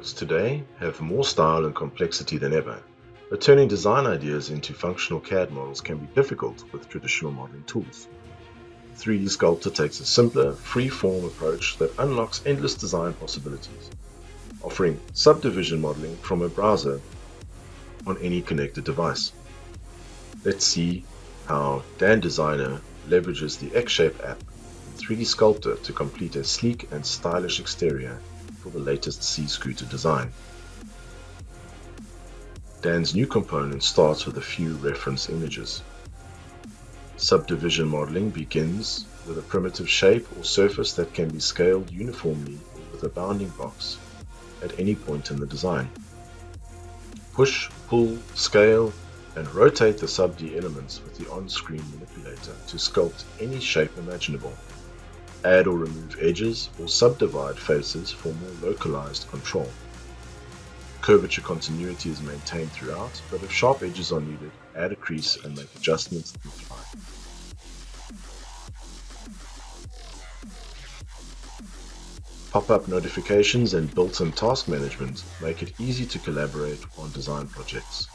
products today have more style and complexity than ever, but turning design ideas into functional CAD models can be difficult with traditional modeling tools. 3D Sculptor takes a simpler, free-form approach that unlocks endless design possibilities, offering subdivision modeling from a browser on any connected device. Let's see how Dan Designer leverages the X-Shape app in 3D Sculptor to complete a sleek and stylish exterior for the latest C-scooter design. Dan's new component starts with a few reference images. Subdivision modeling begins with a primitive shape or surface that can be scaled uniformly or with a bounding box at any point in the design. Push, pull, scale, and rotate the sub-D elements with the on-screen manipulator to sculpt any shape imaginable. Add or remove edges or subdivide faces for more localized control. Curvature continuity is maintained throughout, but if sharp edges are needed, add a crease and make adjustments on the fly. Pop-up notifications and built-in task management make it easy to collaborate on design projects.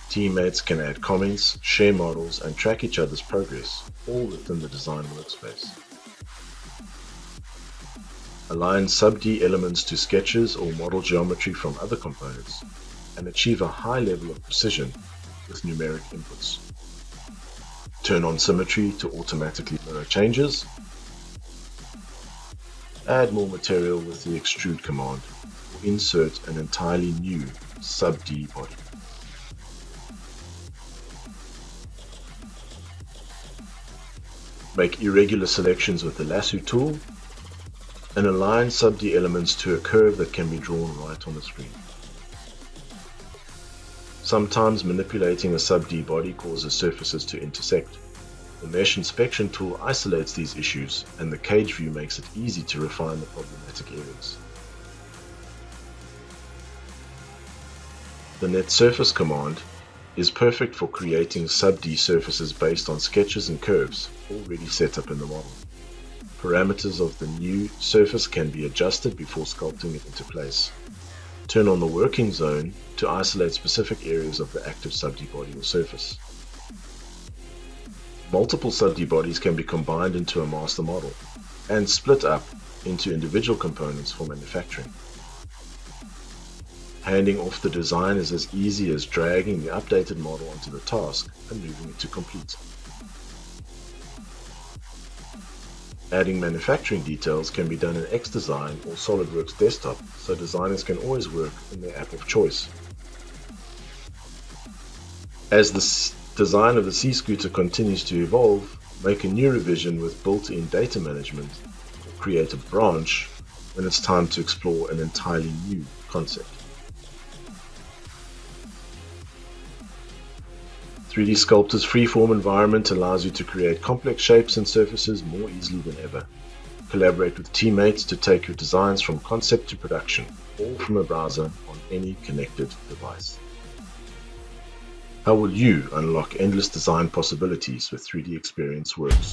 Teammates can add comments, share models, and track each other's progress, all within the design workspace. Align sub-D elements to sketches or model geometry from other components, and achieve a high level of precision with numeric inputs. Turn on symmetry to automatically mirror changes. Add more material with the extrude command, or insert an entirely new sub-D body. Make irregular selections with the lasso tool, and align sub-D elements to a curve that can be drawn right on the screen. Sometimes manipulating a sub-D body causes surfaces to intersect. The Mesh Inspection tool isolates these issues, and the cage view makes it easy to refine the problematic areas. The Net Surface command is perfect for creating sub-D surfaces based on sketches and curves already set up in the model. Parameters of the new surface can be adjusted before sculpting it into place. Turn on the working zone to isolate specific areas of the active sub-D body or surface. Multiple sub-D bodies can be combined into a master model and split up into individual components for manufacturing. Handing off the design is as easy as dragging the updated model onto the task and moving it to complete. Adding manufacturing details can be done in XDesign or SOLIDWORKS desktop, so designers can always work in their app of choice. As the design of the C-scooter continues to evolve, make a new revision with built-in data management, or create a branch when it's time to explore an entirely new concept. 3D Sculptor's freeform environment allows you to create complex shapes and surfaces more easily than ever. Collaborate with teammates to take your designs from concept to production, all from a browser on any connected device. How will you unlock endless design possibilities with 3D Experience Works?